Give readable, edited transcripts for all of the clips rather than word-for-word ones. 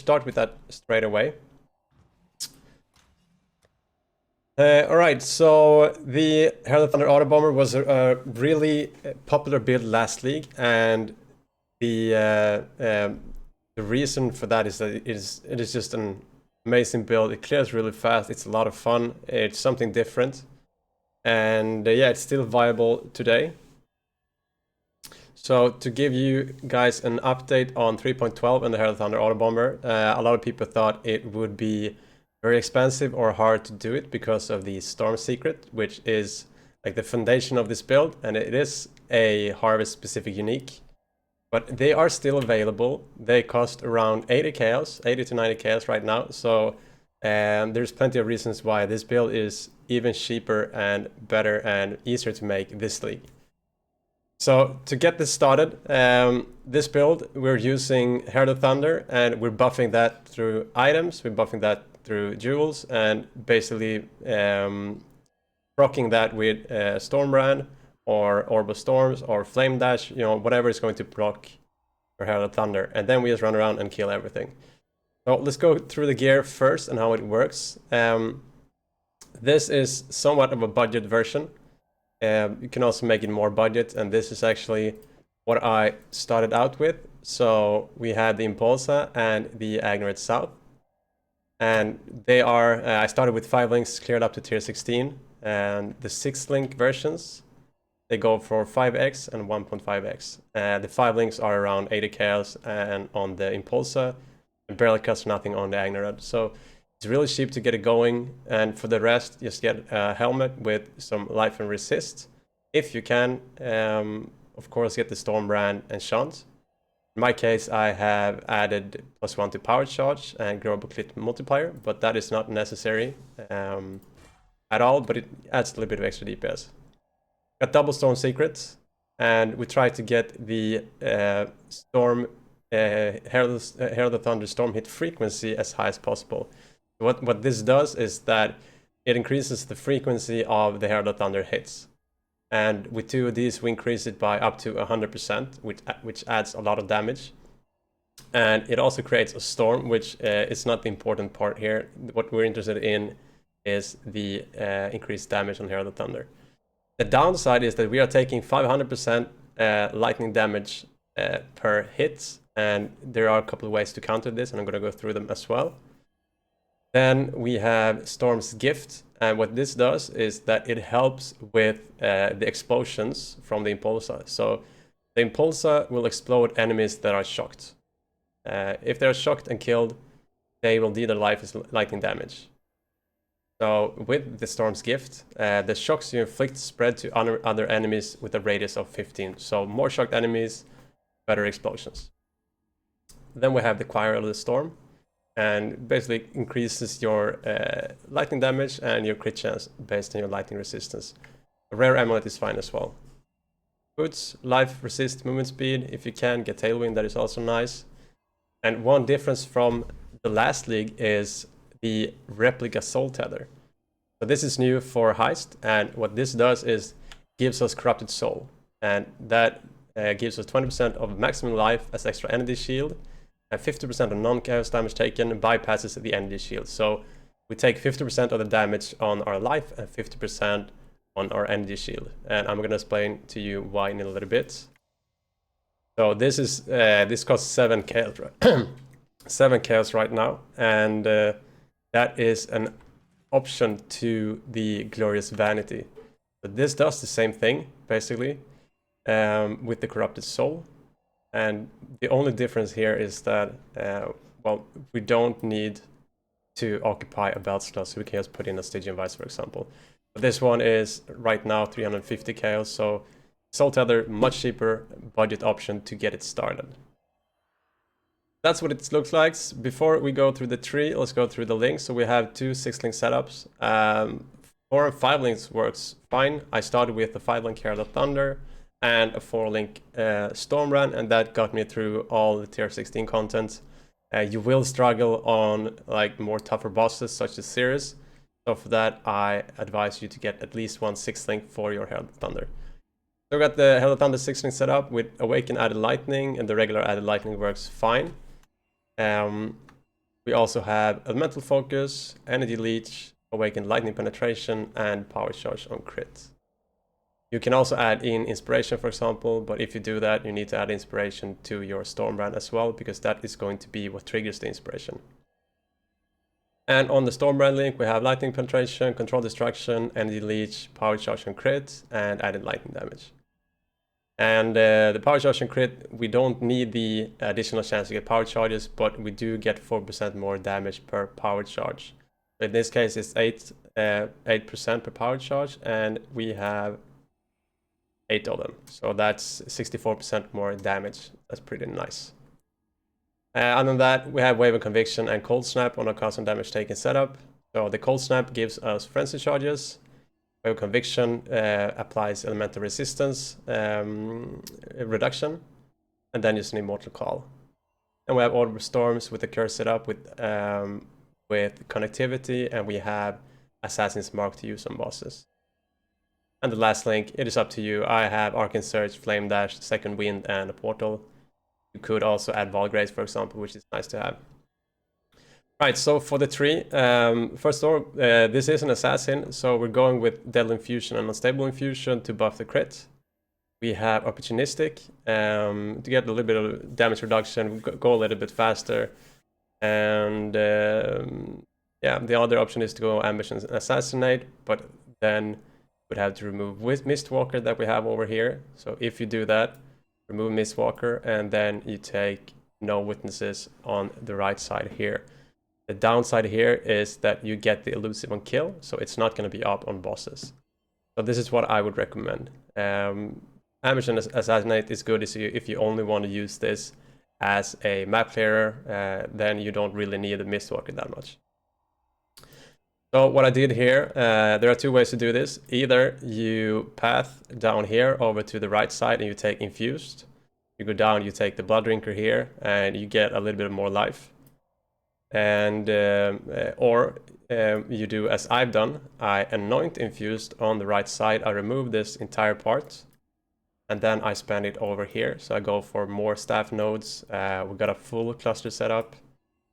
start with that straight away. Alright, so the HoT Autobomber was a really popular build last league, and the reason for that is that it is just an amazing build. It clears really fast, it's a lot of fun, it's something different, and yeah, it's still viable today. So to give you guys an update on 3.12 and the HoT Autobomber, a lot of people thought it would be very expensive or hard to do it because of the Storm Secret, which is like the foundation of this build, and it is a Harvest specific unique. But they are still available. They cost around 80 chaos, 80 to 90 chaos right now. So there's plenty of reasons why this build is even cheaper and better and easier to make this league. So to get this started, this build, we're using HoT Thunder, and we're buffing that through items, we're buffing that through jewels, and basically rocking that with Stormbrand or Orb of Storms or Flame Dash, you know, whatever is going to proc for HoT Thunder, and then we just run around and kill everything. So let's go through the gear first and how it works. This is somewhat of a budget version. You can also make it more budget, and this is actually what I started out with. So we had the Impulsa and the Agnorite South, and they are, I started with 5 links cleared up to tier 16, and the 6 link versions, they go for 5x and 1.5x. The 5 links are around 80 chaos and on the Impulsa, and barely costs nothing on the Agnorite. So it's really cheap to get it going, and for the rest, just get a helmet with some life and resist. If you can, of course, get the Stormbrand enchant. In my case, I have added +1 to power charge and global crit multiplier, but that is not necessary at all, but it adds a little bit of extra DPS. Got double Storm Secrets, and we try to get the Storm HoT Thunder Storm hit frequency as high as possible. What this does is that it increases the frequency of the HoT Thunder hits. And with 2 of these, we increase it by up to 100%, which adds a lot of damage. And it also creates a storm, which is not the important part here. What we're interested in is the increased damage on HoT Thunder. The downside is that we are taking 500% lightning damage per hit, and there are a couple of ways to counter this, and I'm going to go through them as well. Then we have Storm's Gift, and what this does is that it helps with the explosions from the Impulsa. So the Impulsa will explode enemies that are shocked. If they're shocked and killed, they will deal their life as lightning damage. So with the Storm's Gift, the shocks you inflict spread to other enemies with a radius of 15. So more shocked enemies, better explosions. Then we have the Choir of the Storm, and basically increases your lightning damage and your crit chance based on your lightning resistance. A rare amulet is fine as well. Boots, life, resist, movement speed. If you can, get Tailwind, that is also nice. And one difference from the last league is the replica soul tether. So this is new for Heist, and what this does is gives us corrupted soul, and that gives us 20% of maximum life as extra energy shield, and 50% of non-chaos damage taken bypasses the energy shield. So we take 50% of the damage on our life and 50% on our energy shield, and I'm going to explain to you why in a little bit. So this is this costs 7 chaos, 7 chaos right now, and that is an option to the Glorious Vanity. So this does the same thing basically with the corrupted soul. And the only difference here is that, well, we don't need to occupy a belt slot, so we can just put in a Stygian Vice, for example. But this one is right now 350 chaos, so Soul Tether, much cheaper budget option to get it started. That's what it looks like. Before we go through the tree, let's go through the links. So we have 2 6-link setups. 4 and 5 links works fine. I started with the 5-link HoT Thunder and a 4-link Stormbrand, and that got me through all the tier 16 content. You will struggle on like more tougher bosses such as Cirrus, so for that I advise you to get at least 1 6-link for your HoT Thunder. So we got the HoT Thunder 6-link set up with Awaken added lightning, and the regular added lightning works fine. We also have Elemental Focus, Energy Leech, Awakened Lightning Penetration, and Power Charge on crit. You can also add in Inspiration, for example, but if you do that, you need to add Inspiration to your Stormbrand as well, because that is going to be what triggers the Inspiration. And on the Stormbrand link, we have Lightning Penetration, Control Destruction, Energy Leech, Power Charge on crit, and added lightning damage. And the Power Charge and crit, we don't need the additional chance to get power charges, but we do get 4% more damage per power charge. So in this case, it's 8% per power charge, and we have 8 of them. So that's 64% more damage. That's pretty nice. Other than that, we have Wave of Conviction and Cold Snap on our constant damage taken setup. So the Cold Snap gives us Frenzy charges. Wave of Conviction applies elemental resistance reduction, and then just an Immortal Call. And we have Order of Storms with the curse set up with connectivity, and we have Assassin's Mark to use on bosses. And the last link, it is up to you. I have Arcane Surge, Flame Dash, Second Wind, and a Portal. You could also add Valgrace, for example, which is nice to have. Right, so for the tree, first of all, this is an assassin, so we're going with Deadly Infusion and Unstable Infusion to buff the crit. We have Opportunistic to get a little bit of damage reduction, go a little bit faster. And yeah, the other option is to go Ambush and Assassinate, but then we'd have to remove Mistwalker that we have over here. So if you do that, remove Mistwalker, and then you take no witnesses on the right side here. The downside here is that you get the elusive on kill, so it's not going to be up on bosses. So this is what I would recommend. Ambush and Assassinate is good if you only want to use this as a map clearer, then you don't really need the Mistwalker that much. So what I did here, there are two ways to do this. Either you path down here over to the right side and you take Infused. You go down, you take the Blood Drinker here, and you get a little bit more life. And or you do as I've done. I anoint Infused on the right side. I remove this entire part, and then I spend it over here. So I go for more staff nodes. We got a full cluster setup.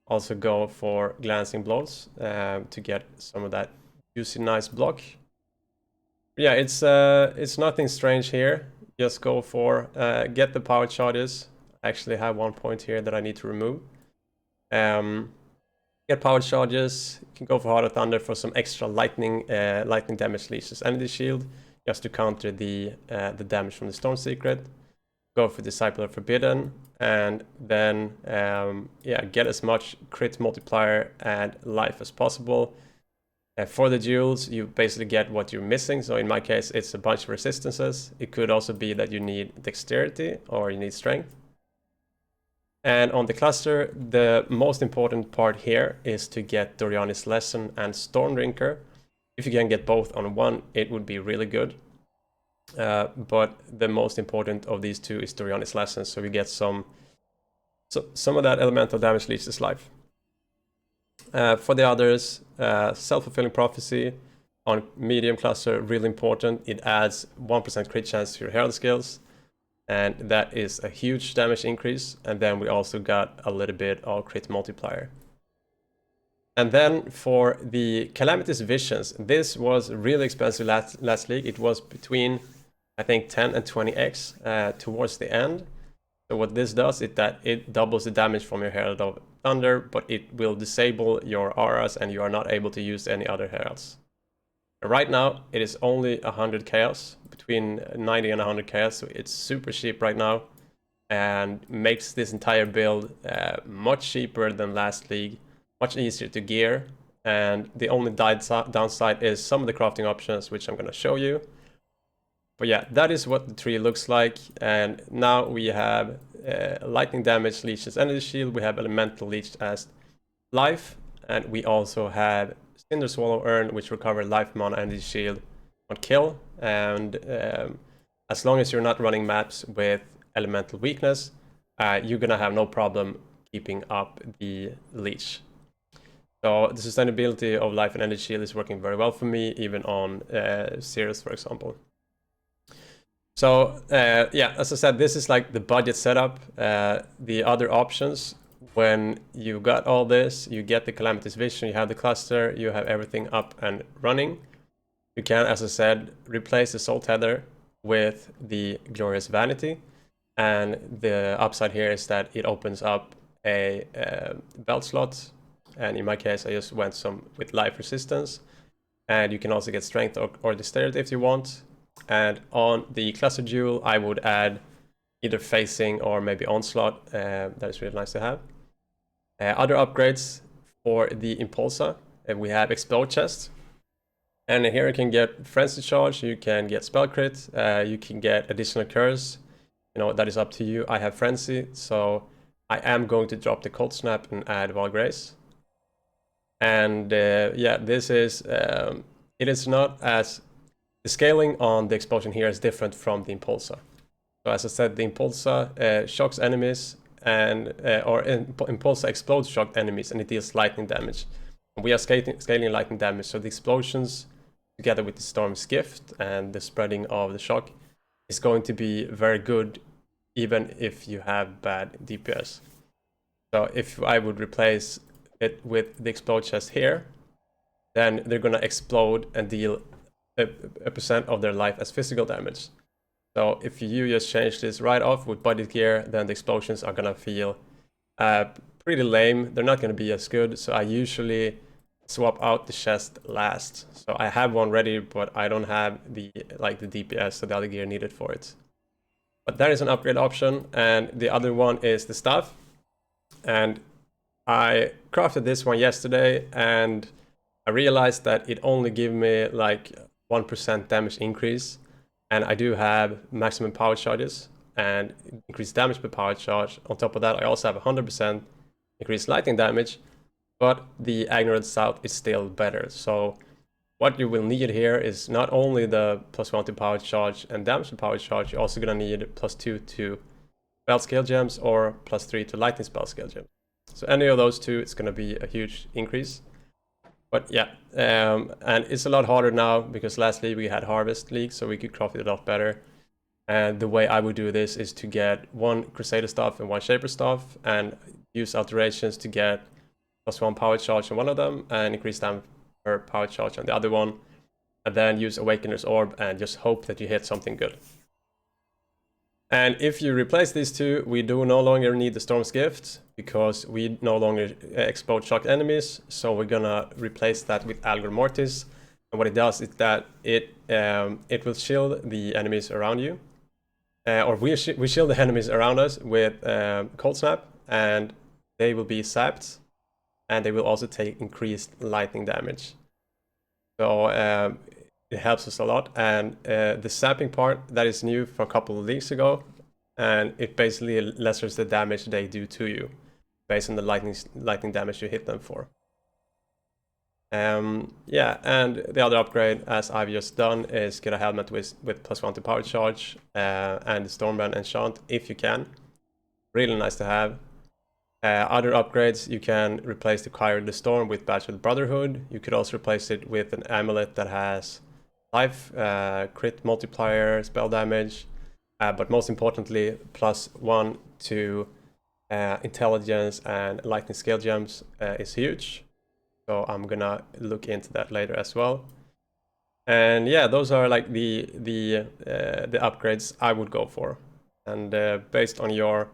Also go for Glancing Blows to get some of that juicy nice block. Yeah, it's nothing strange here. Just go for get the power charges. I actually have 1 point here that I need to remove. Get power charges. You can go for Heart of Thunder for some extra lightning damage leashes energy shield, just to counter the damage from the Storm Secret. Go for Disciple of Forbidden, and then yeah, get as much crit multiplier and life as possible. For the duels, you basically get what you're missing. So in my case, it's a bunch of resistances. It could also be that you need dexterity or you need strength. And on the cluster, the most important part here is to get Doriani's Lesson and Stormdrinker. If you can get both on one, it would be really good. But the most important of these two is Doriani's Lesson, so we get some of that elemental damage leaches life. For the others, Self-Fulfilling Prophecy on medium cluster, really important. It adds 1% crit chance to your Herald skills, and that is a huge damage increase. And then we also got a little bit of crit multiplier. And then for the Calamity's Visions, this was really expensive last league. It was between, I think, 10 and 20x towards the end. So what this does is that it doubles the damage from your Herald of Thunder, but it will disable your auras and you are not able to use any other heralds. Right now, it is only 100 chaos, between 90 and 100 chaos, so it's super cheap right now and makes this entire build much cheaper than last league, much easier to gear, and the only downside is some of the crafting options, which I'm going to show you. But yeah, that is what the tree looks like, and now we have lightning damage leeches energy shield, we have elemental leech as life, and we also have Cinder Swallow Urn, which recover life, mana, energy shield on kill. And as long as you're not running maps with elemental weakness, you're gonna have no problem keeping up the leech. So the sustainability of life and energy shield is working very well for me, even on Cirrus, for example. So yeah, as I said, this is like the budget setup. The other options when you got all this, you get the Calamity's Vision, you have the cluster, you have everything up and running, you can, as I said, replace the Soul Tether with the Glorious Vanity. And the upside here is that it opens up a belt slot. And in my case, I just went some with life resistance. And you can also get strength or dexterity if you want. And on the cluster jewel, I would add either phasing or maybe onslaught. That is really nice to have. Other upgrades for the Impulsa, we have Explode Chest. And here you can get Frenzy Charge, you can get Spell Crit, you can get Additional Curse. You know, that is up to you. I have Frenzy, so I am going to drop the Cold Snap and add Wall Grace. And yeah, this is, it is not as, the scaling on the explosion here is different from the Impulsa. So as I said, the Impulsa shocks enemies, and Impulsa explodes shocked enemies, and it deals lightning damage. And we are scaling lightning damage, so the explosions, together with the Storm's Gift and the spreading of the shock, is going to be very good, even if you have bad DPS. So if I would replace it with the Explode Chest here, then they're gonna explode and deal a percent of their life as physical damage. So if you just change this right off with body gear, then the explosions are gonna feel pretty lame. They're not gonna be as good. So I usually swap out the chest last. So I have one ready, but I don't have the DPS, so the other gear needed for it. But that is an upgrade option, and the other one is the staff. And I crafted this one yesterday, and I realized that it only gave me like 1% damage increase, and I do have maximum power charges and increased damage per power charge. On top of that, I also have 100% increased lightning damage, but the Ignorant South is still better. So what you will need here is not only the +1 to power charge and damage to power charge, you're also gonna need +2 to spell scale gems or +3 to lightning spell scale gems. So any of those two, it's gonna be a huge increase. But yeah, and it's a lot harder now because lastly we had Harvest League, so we could craft it a lot better. And the way I would do this is to get one Crusader Staff and one Shaper Staff, and use alterations to get +1 power charge on one of them and increase damage per power charge on the other one, and then use Awakener's Orb and just hope that you hit something good. And if you replace these two, we do no longer need the Storm's Gift because we no longer explode shocked enemies. So we're gonna replace that with Algor Mortis. And what it does is that it will shield the enemies around you, or we shield the enemies around us with Cold Snap, and they will be sapped, and they will also take increased lightning damage. So it helps us a lot. And the sapping part, that is new for a couple of leagues ago, and it basically lessens the damage they do to you based on the lightning damage you hit them for. Yeah, and the other upgrade, as I've just done, is get a helmet with +1 to power charge and the Stormbrand enchant if you can. Really nice to have. Other upgrades, you can replace the Choir of the Storm with Badge of the Brotherhood. You could also replace it with an amulet that has life, crit multiplier, spell damage, but most importantly, +1 to intelligence and lightning scale gems is huge. So I'm gonna look into that later as well. And yeah, those are like the upgrades I would go for. And based on your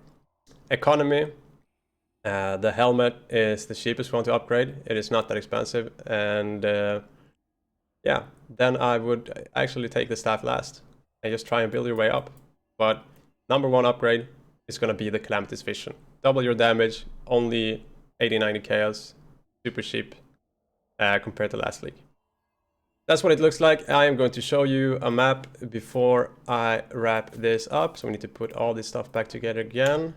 economy, the helmet is the cheapest one to upgrade. It is not that expensive, and yeah, then I would actually take the staff last and just try and build your way up. But number one upgrade is going to be the Calamity's Vision. Double your damage, only 80-90 chaos, super cheap compared to last league. That's what it looks like. I am going to show you a map before I wrap this up. So we need to put all this stuff back together again.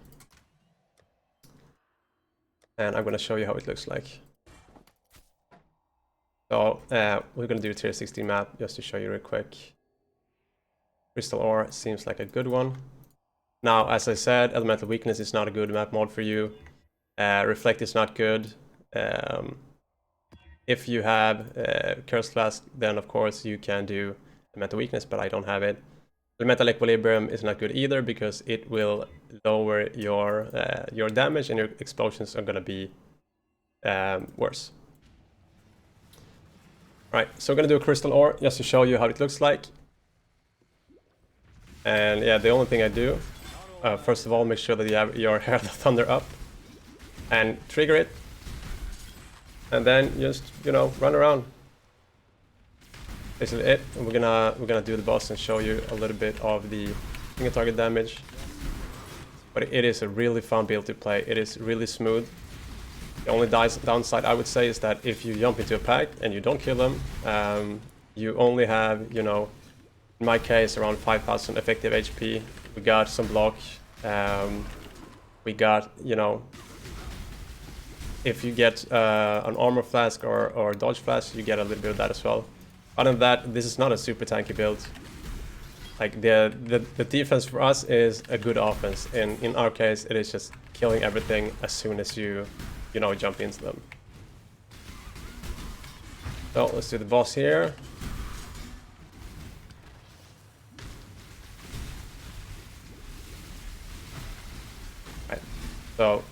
And I'm going to show you how it looks like. So we're going to do a tier 16 map just to show you real quick. Crystal Ore seems like a good one. Now, as I said, Elemental Weakness is not a good map mod for you. Reflect is not good. If you have Curse Flask, then of course you can do Elemental Weakness, but I don't have it. Elemental Equilibrium is not good either because it will lower your damage and your explosions are gonna be worse. Right, so we're gonna do a Crystal Ore just to show you how it looks like. And yeah, the only thing I do, first of all, make sure that you have your Herald of Thunder up and trigger it. And then just, you know, run around. Basically it. And we're gonna do the boss and show you a little bit of the single target damage. But it is a really fun build to play. It is really smooth. The only downside I would say is that if you jump into a pack and you don't kill them, you only have, you know, in my case, around 5,000 effective HP. We got some block. We got, you know, if you get an armor flask or dodge flask, you get a little bit of that as well. Other than that, this is not a super tanky build. Like the defense for us is a good offense. In our case, it is just killing everything as soon as you know, jump into them. So let's do the boss here. Right. So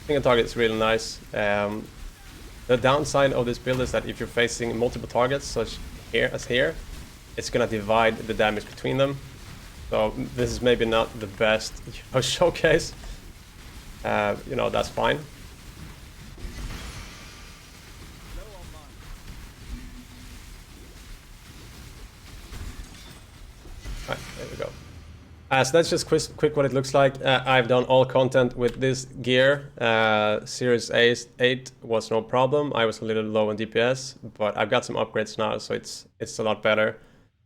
single target is really nice. The downside of this build is that if you're facing multiple targets, such here, it's gonna divide the damage between them. So this is maybe not the best, you know, showcase. You know, that's fine. Right, there we go. So that's just quick what it looks like. I've done all content with this gear. Series 8 was no problem. I was a little low on DPS, but I've got some upgrades now, so it's a lot better.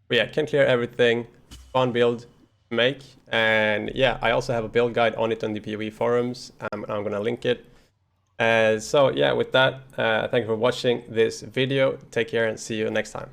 But yeah, can clear everything. Fun build to make. And yeah, I also have a build guide on it on the PoE forums. I'm gonna link it. So yeah, with that, thank you for watching this video. Take care and see you next time.